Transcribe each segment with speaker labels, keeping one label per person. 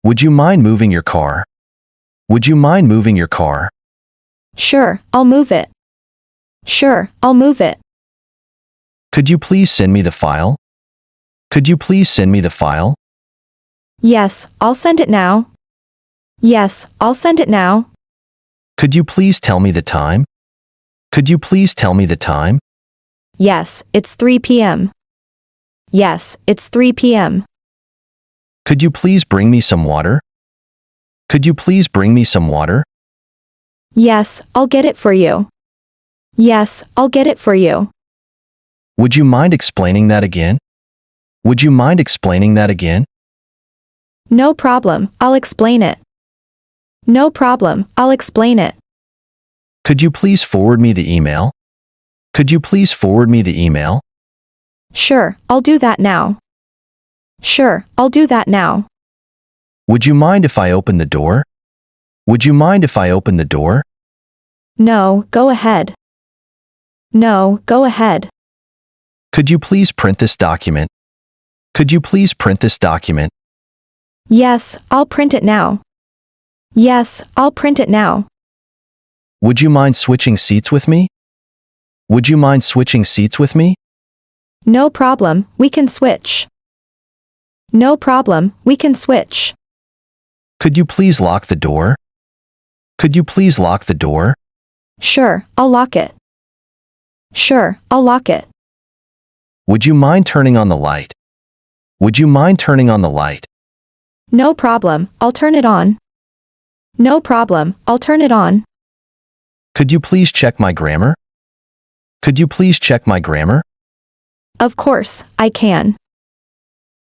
Speaker 1: Would you mind moving your car? Would you mind moving your car?
Speaker 2: Sure, I'll move it. Sure, I'll move it.
Speaker 1: Could you please send me the file? Could you please send me the file?
Speaker 2: Yes, I'll send it now. Yes, I'll send it now.
Speaker 1: Could you please tell me the time? Could you please tell me the time?
Speaker 2: Yes, it's 3 p.m. Yes, it's 3 p.m.
Speaker 1: Could you please bring me some water? Could you please bring me some water?
Speaker 2: Yes, I'll get it for you. Yes, I'll get it for you.
Speaker 1: Would you mind explaining that again? Would you mind explaining that again?
Speaker 2: No problem, I'll explain it. No problem, I'll explain it.
Speaker 1: Could you please forward me the email? Could you please forward me the email?
Speaker 2: Sure, I'll do that now. Sure, I'll do that now.
Speaker 1: Would you mind if I open the door? Would you mind if I open the door?
Speaker 2: No, go ahead. No, go ahead.
Speaker 1: Could you please print this document? Could you please print this document?
Speaker 2: Yes, I'll print it now. Yes, I'll print it now.
Speaker 1: Would you mind switching seats with me? Would you mind switching seats with me?
Speaker 2: No problem, we can switch. No problem, we can switch.
Speaker 1: Could you please lock the door? Could you please lock the door?
Speaker 2: Sure, I'll lock it. Sure, I'll lock it.
Speaker 1: Would you mind turning on the light? Would you mind turning on the light?
Speaker 2: No problem, I'll turn it on. No problem, I'll turn it on.
Speaker 1: Could you please check my grammar? Could you please check my grammar?
Speaker 2: Of course, I can.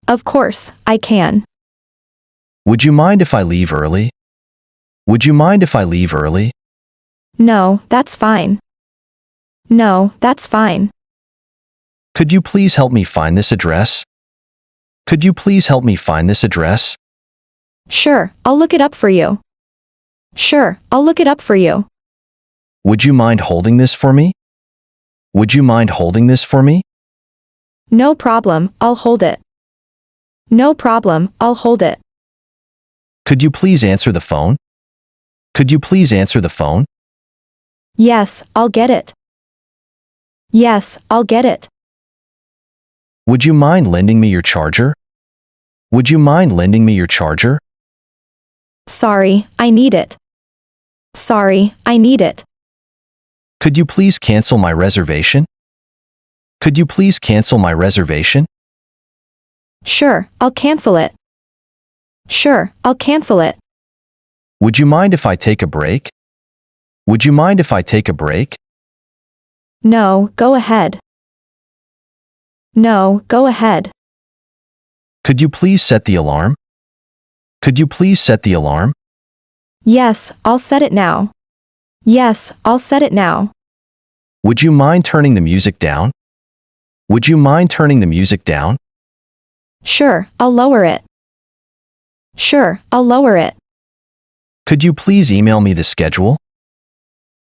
Speaker 2: Of course, I can.
Speaker 1: Would you mind if I leave early? Would you mind if I leave early?
Speaker 2: No, that's fine. No, that's fine.
Speaker 1: Could you please help me find this address? Could you please help me find this address?
Speaker 2: Sure, I'll look it up for you. Sure, I'll look it up for you.
Speaker 1: Would you mind holding this for me? Would you mind holding this for me?
Speaker 2: No problem, I'll hold it. No problem, I'll hold it.
Speaker 1: Could you please answer the phone? Could you please answer the phone?
Speaker 2: Yes, I'll get it. Yes, I'll get it.
Speaker 1: Would you mind lending me your charger? Would you mind lending me your charger?
Speaker 2: Sorry, I need it. Sorry, I need it.
Speaker 1: Could you please cancel my reservation? Could you please cancel my reservation?
Speaker 2: Sure, I'll cancel it. Sure, I'll cancel it.
Speaker 1: Would you mind if I take a break? Would you mind if I take a break?
Speaker 2: No, go ahead. No, go ahead.
Speaker 1: Could you please set the alarm? Could you please set the alarm?
Speaker 2: Yes, I'll set it now. Yes, I'll set it now.
Speaker 1: Would you mind turning the music down? Would you mind turning the music down?
Speaker 2: Sure, I'll lower it. Sure, I'll lower it.
Speaker 1: Could you please email me the schedule?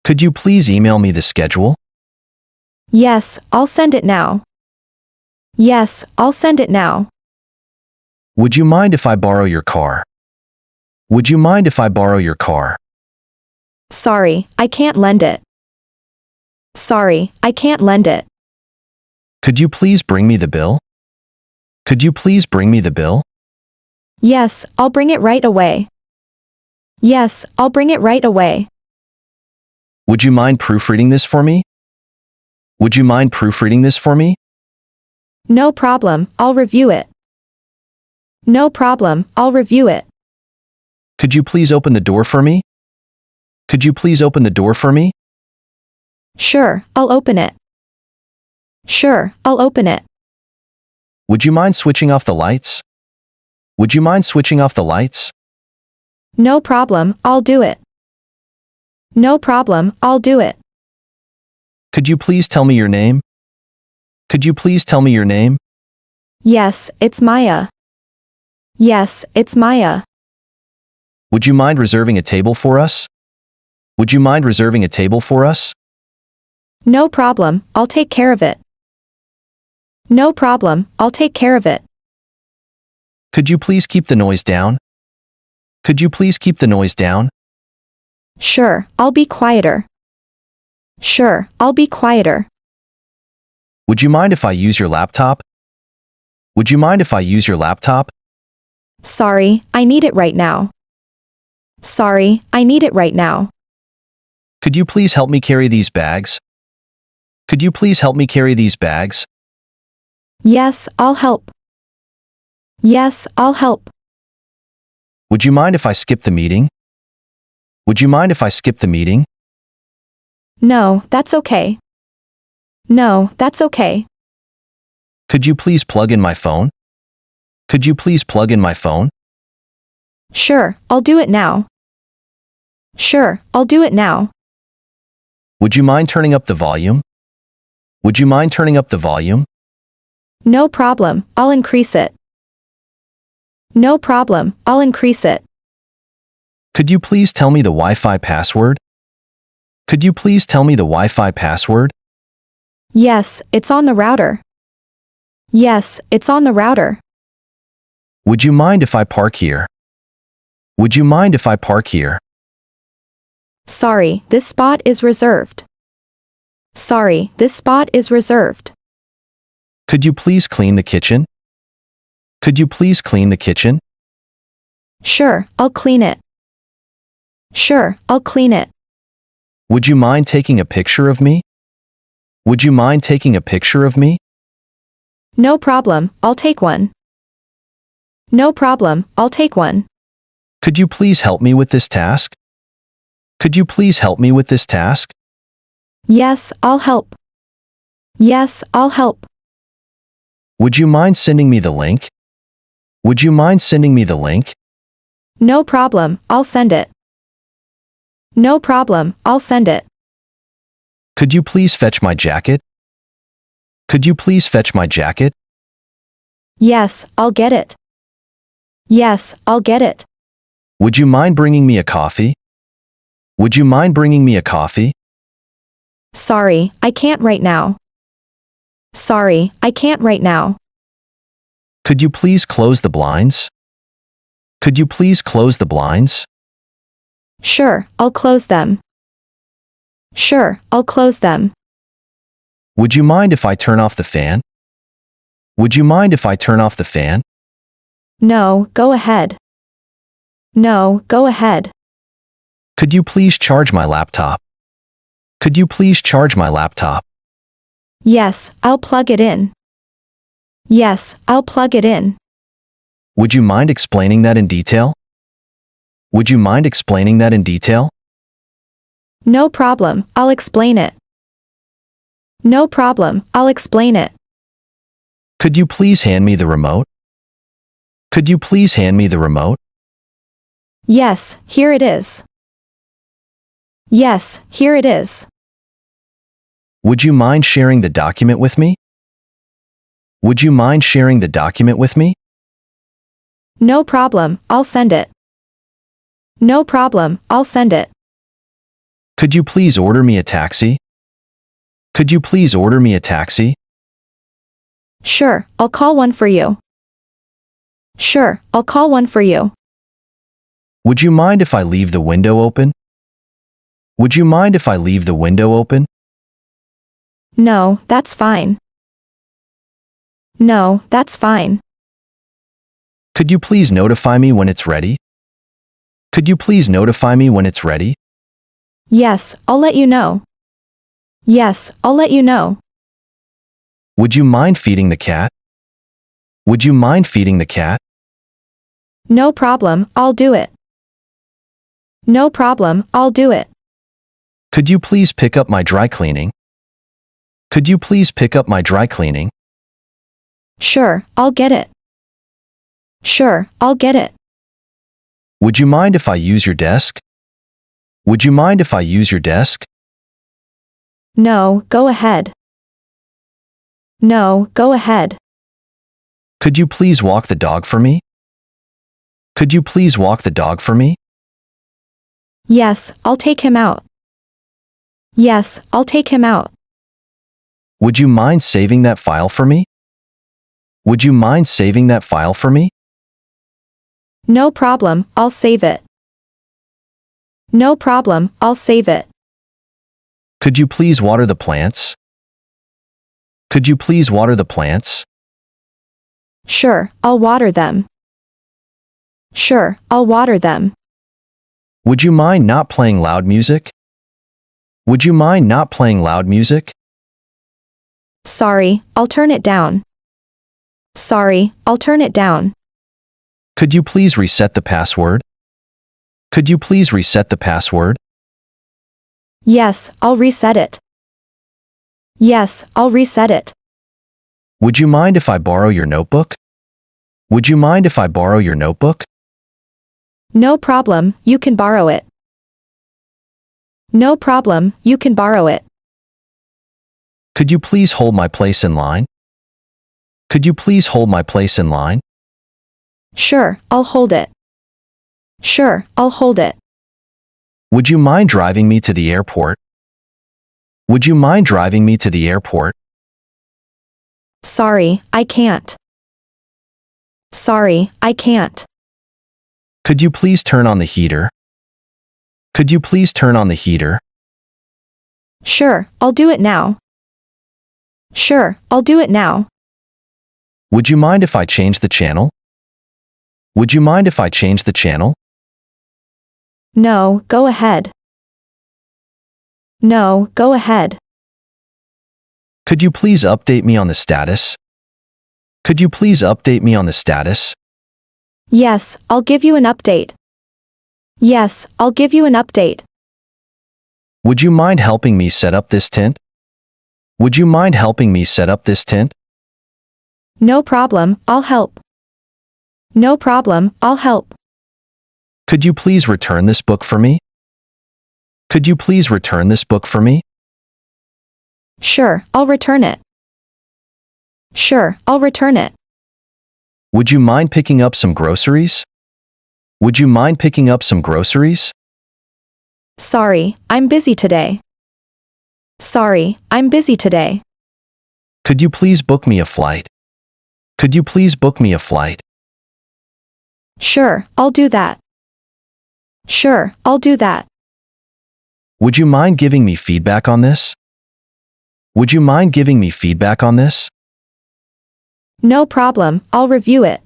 Speaker 1: Could you please email me the schedule?
Speaker 2: Yes, I'll send it now. Yes, I'll send it now.
Speaker 1: Would you mind if I borrow your car? Would you mind if I borrow your car?
Speaker 2: Sorry, I can't lend it. Sorry, I can't lend it.
Speaker 1: Could you please bring me the bill? Could you please bring me the bill?
Speaker 2: Yes, I'll bring it right away. Yes, I'll bring it right away.
Speaker 1: Would you mind proofreading this for me? Would you mind proofreading this for me?
Speaker 2: No problem, I'll review it. No problem, I'll review it.
Speaker 1: Could you please open the door for me? Could you please open the door for me?
Speaker 2: Sure, I'll open it. Sure, I'll open it.
Speaker 1: Would you mind switching off the lights? Would you mind switching off the lights?
Speaker 2: No problem, I'll do it. No problem, I'll do it.
Speaker 1: Could you please tell me your name? Could you please tell me your name?
Speaker 2: Yes, it's Maya. Yes, it's Maya.
Speaker 1: Would you mind reserving a table for us? Would you mind reserving a table for us?
Speaker 2: No problem, I'll take care of it. No problem, I'll take care of it.
Speaker 1: Could you please keep the noise down? Could you please keep the noise down?
Speaker 2: Sure, I'll be quieter. Sure, I'll be quieter.
Speaker 1: Would you mind if I use your laptop? Would you mind if I use your laptop?
Speaker 2: Sorry, I need it right now. Sorry, I need it right now.
Speaker 1: Could you please help me carry these bags? Could you please help me carry these bags?
Speaker 2: Yes, I'll help. Yes, I'll help.
Speaker 1: Would you mind if I skip the meeting? Would you mind if I skip the meeting?
Speaker 2: No, that's okay. No, that's okay.
Speaker 1: Could you please plug in my phone? Could you please plug in my phone?
Speaker 2: Sure, I'll do it now. Sure, I'll do it now.
Speaker 1: Would you mind turning up the volume? Would you mind turning up the volume?
Speaker 2: No problem, I'll increase it. No problem, I'll increase it.
Speaker 1: Could you please tell me the Wi-Fi password? Could you please tell me the Wi-Fi password?
Speaker 2: Yes, it's on the router. Yes, it's on the router.
Speaker 1: Would you mind if I park here? Would you mind if I park here?
Speaker 2: Sorry, this spot is reserved. Sorry, this spot is reserved.
Speaker 1: Could you please clean the kitchen? Could you please clean the kitchen?
Speaker 2: Sure, I'll clean it. Sure, I'll clean it.
Speaker 1: Would you mind taking a picture of me? Would you mind taking a picture of me?
Speaker 2: No problem, I'll take one. No problem, I'll take one.
Speaker 1: Could you please help me with this task? Could you please help me with this task?
Speaker 2: Yes, I'll help. Yes, I'll help.
Speaker 1: Would you mind sending me the link? Would you mind sending me the link?
Speaker 2: No problem, I'll send it. No problem, I'll send it.
Speaker 1: Could you please fetch my jacket? Could you please fetch my jacket?
Speaker 2: Yes, I'll get it. Yes, I'll get it.
Speaker 1: Would you mind bringing me a coffee? Would you mind bringing me a coffee?
Speaker 2: Sorry, I can't right now. Sorry, I can't right now.
Speaker 1: Could you please close the blinds? Could you please close the blinds?
Speaker 2: Sure, I'll close them. Sure, I'll close them.
Speaker 1: Would you mind if I turn off the fan? Would you mind if I turn off the fan?
Speaker 2: No, go ahead. No, go ahead.
Speaker 1: Could you please charge my laptop? Could you please charge my laptop?
Speaker 2: Yes, I'll plug it in. Yes, I'll plug it in.
Speaker 1: Would you mind explaining that in detail? Would you mind explaining that in detail?
Speaker 2: No problem, I'll explain it. No problem, I'll explain it.
Speaker 1: Could you please hand me the remote? Could you please hand me the remote?
Speaker 2: Yes, here it is. Yes, here it is.
Speaker 1: Would you mind sharing the document with me? Would you mind sharing the document with me?
Speaker 2: No problem, I'll send it. No problem, I'll send it.
Speaker 1: Could you please order me a taxi? Could you please order me a taxi?
Speaker 2: Sure, I'll call one for you. Sure, I'll call one for you.
Speaker 1: Would you mind if I leave the window open? Would you mind if I leave the window open?
Speaker 2: No, that's fine. No, that's fine.
Speaker 1: Could you please notify me when it's ready? Could you please notify me when it's ready?
Speaker 2: Yes, I'll let you know. Yes, I'll let you know.
Speaker 1: Would you mind feeding the cat? Would you mind feeding the cat?
Speaker 2: No problem, I'll do it. No problem, I'll do it.
Speaker 1: Could you please pick up my dry cleaning? Could you please pick up my dry cleaning?
Speaker 2: Sure, I'll get it. Sure, I'll get it.
Speaker 1: Would you mind if I use your desk? Would you mind if I use your desk?
Speaker 2: No, go ahead. No, go ahead.
Speaker 1: Could you please walk the dog for me? Could you please walk the dog for me?
Speaker 2: Yes, I'll take him out. Yes, I'll take him out.
Speaker 1: Would you mind saving that file for me? Would you mind saving that file for me?
Speaker 2: No problem, I'll save it. No problem, I'll save it.
Speaker 1: Could you please water the plants? Could you please water the plants?
Speaker 2: Sure, I'll water them. Sure, I'll water them.
Speaker 1: Would you mind not playing loud music? Would you mind not playing loud music?
Speaker 2: Sorry, I'll turn it down. Sorry, I'll turn it down.
Speaker 1: Could you please reset the password? Could you please reset the password?
Speaker 2: Yes, I'll reset it. Yes, I'll reset it.
Speaker 1: Would you mind if I borrow your notebook? Would you mind if I borrow your notebook?
Speaker 2: No problem, you can borrow it. No problem, you can borrow it.
Speaker 1: Could you please hold my place in line? Could you please hold my place in line?
Speaker 2: Sure, I'll hold it. Sure, I'll hold it.
Speaker 1: Would you mind driving me to the airport? Would you mind driving me to the airport?
Speaker 2: Sorry, I can't. Sorry, I can't.
Speaker 1: Could you please turn on the heater? Could you please turn on the heater?
Speaker 2: Sure, I'll do it now. Sure, I'll do it now.
Speaker 1: Would you mind if I change the channel? Would you mind if I change the channel?
Speaker 2: No, go ahead. No, go ahead.
Speaker 1: Could you please update me on the status? Could you please update me on the status?
Speaker 2: Yes, I'll give you an update. Yes, I'll give you an update.
Speaker 1: Would you mind helping me set up this tent? Would you mind helping me set up this tent?
Speaker 2: No problem, I'll help. No problem, I'll help.
Speaker 1: Could you please return this book for me? Could you please return this book for me?
Speaker 2: Sure, I'll return it. Sure, I'll return it.
Speaker 1: Would you mind picking up some groceries? Would you mind picking up some groceries?
Speaker 2: Sorry, I'm busy today. Sorry, I'm busy today.
Speaker 1: Could you please book me a flight? Could you please book me a flight?
Speaker 2: Sure, I'll do that. Sure, I'll do that.
Speaker 1: Would you mind giving me feedback on this? Would you mind giving me feedback on this?
Speaker 2: No problem, I'll review it.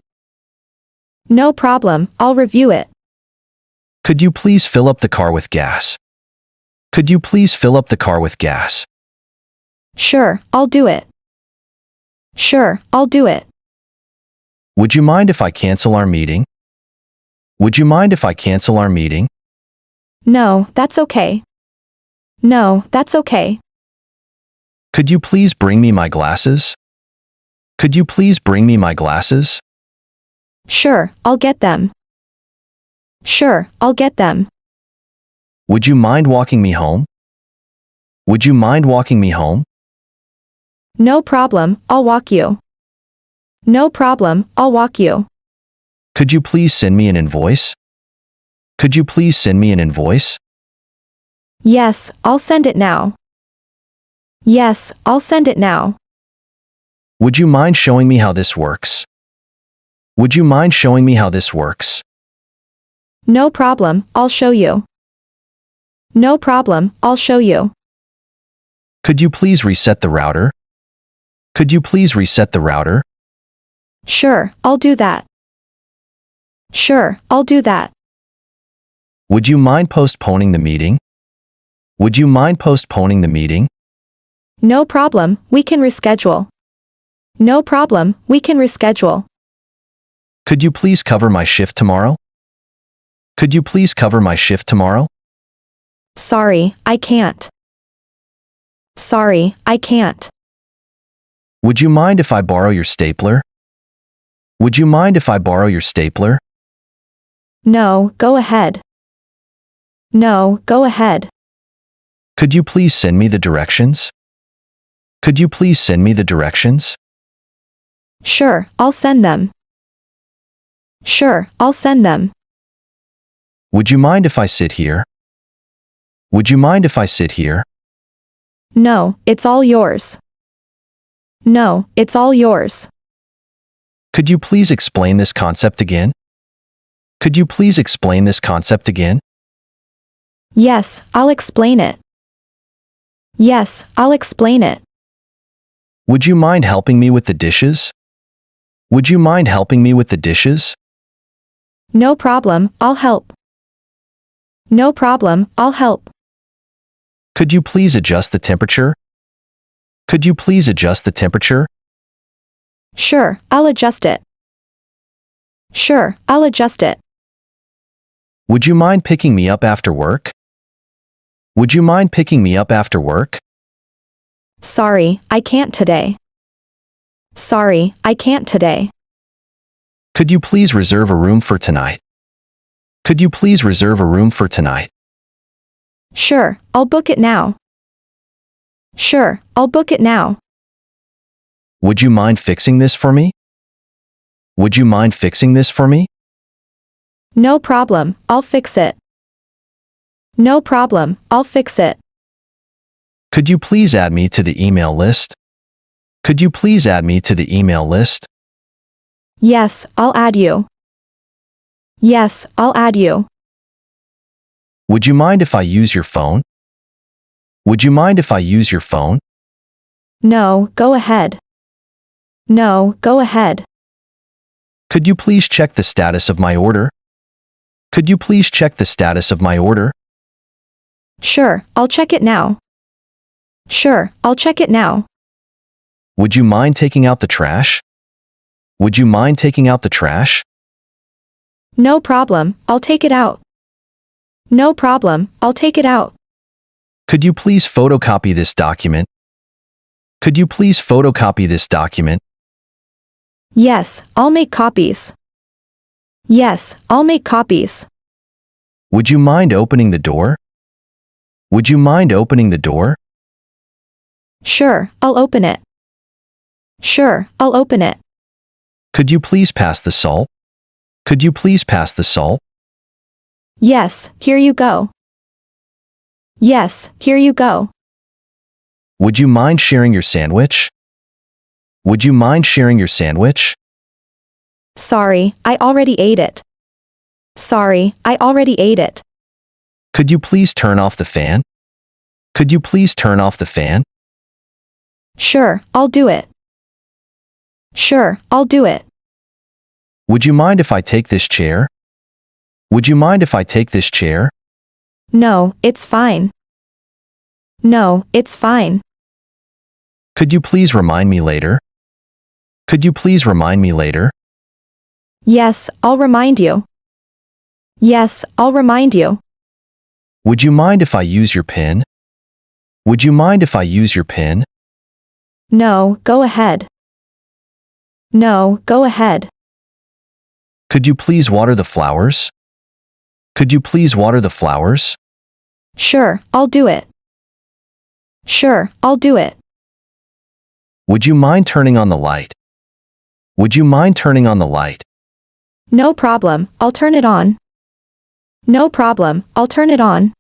Speaker 2: No problem, I'll review it.
Speaker 1: Could you please fill up the car with gas? Could you please fill up the car with gas?
Speaker 2: Sure, I'll do it. Sure, I'll do it.
Speaker 1: Would you mind if I cancel our meeting? Would you mind if I cancel our meeting?
Speaker 2: No, that's okay. No, that's okay.
Speaker 1: Could you please bring me my glasses? Could you please bring me my glasses?
Speaker 2: Sure, I'll get them. Sure, I'll get them.
Speaker 1: Would you mind walking me home? Would you mind walking me home?
Speaker 2: No problem, I'll walk you. No problem, I'll walk you.
Speaker 1: Could you please send me an invoice? Could you please send me an invoice?
Speaker 2: Yes, I'll send it now. Yes, I'll send it now.
Speaker 1: Would you mind showing me how this works? Would you mind showing me how this works?
Speaker 2: No problem, I'll show you. No problem, I'll show you.
Speaker 1: Could you please reset the router? Could you please reset the router?
Speaker 2: Sure, I'll do that. Sure, I'll do that.
Speaker 1: Would you mind postponing the meeting? Would you mind postponing the meeting?
Speaker 2: No problem, we can reschedule. No problem, we can reschedule.
Speaker 1: Could you please cover my shift tomorrow? Could you please cover my shift tomorrow?
Speaker 2: Sorry, I can't. Sorry, I can't.
Speaker 1: Would you mind if I borrow your stapler? Would you mind if I borrow your stapler?
Speaker 2: No, go ahead. No, go ahead.
Speaker 1: Could you please send me the directions? Could you please send me the directions?
Speaker 2: Sure, I'll send them. Sure, I'll send them.
Speaker 1: Would you mind if I sit here? Would you mind if I sit here?
Speaker 2: No, it's all yours. No, it's all yours.
Speaker 1: Could you please explain this concept again? Could you please explain this concept again?
Speaker 2: Yes, I'll explain it. Yes, I'll explain it.
Speaker 1: Would you mind helping me with the dishes? Would you mind helping me with the dishes?
Speaker 2: No problem, I'll help. No problem, I'll help.
Speaker 1: Could you please adjust the temperature? Could you please adjust the temperature?
Speaker 2: Sure, I'll adjust it. Sure, I'll adjust it.
Speaker 1: Would you mind picking me up after work? Would you mind picking me up after work?
Speaker 2: Sorry, I can't today. Sorry, I can't today.
Speaker 1: Could you please reserve a room for tonight? Could you please reserve a room for tonight?
Speaker 2: Sure, I'll book it now. Sure, I'll book it now.
Speaker 1: Would you mind fixing this for me? Would you mind fixing this for me?
Speaker 2: No problem, I'll fix it. No problem, I'll fix it.
Speaker 1: Could you please add me to the email list? Could you please add me to the email list?
Speaker 2: Yes, I'll add you. Yes, I'll add you.
Speaker 1: Would you mind if I use your phone? Would you mind if I use your phone?
Speaker 2: No, go ahead. No, go ahead.
Speaker 1: Could you please check the status of my order? Could you please check the status of my order?
Speaker 2: Sure, I'll check it now. Sure, I'll check it now.
Speaker 1: Would you mind taking out the trash? Would you mind taking out the trash?
Speaker 2: No problem, I'll take it out. No problem, I'll take it out.
Speaker 1: Could you please photocopy this document? Could you please photocopy this document?
Speaker 2: Yes, I'll make copies. Yes, I'll make copies.
Speaker 1: Would you mind opening the door? Would you mind opening the door?
Speaker 2: Sure, I'll open it. Sure, I'll open it.
Speaker 1: Could you please pass the salt? Could you please pass the salt?
Speaker 2: Yes, here you go. Yes, here you go.
Speaker 1: Would you mind sharing your sandwich? Would you mind sharing your sandwich?
Speaker 2: Sorry, I already ate it. Sorry, I already ate it.
Speaker 1: Could you please turn off the fan? Could you please turn off the fan?
Speaker 2: Sure, I'll do it. Sure, I'll do it.
Speaker 1: Would you mind if I take this chair? Would you mind if I take this chair?
Speaker 2: No, it's fine. No, it's fine.
Speaker 1: Could you please remind me later? Could you please remind me later?
Speaker 2: Yes, I'll remind you. Yes, I'll remind you.
Speaker 1: Would you mind if I use your pen? Would you mind if I use your pen?
Speaker 2: No, go ahead. No, go ahead.
Speaker 1: Could you please water the flowers? Could you please water the flowers?
Speaker 2: Sure, I'll do it. Sure, I'll do it.
Speaker 1: Would you mind turning on the light? Would you mind turning on the light?
Speaker 2: No problem, I'll turn it on. No problem, I'll turn it on.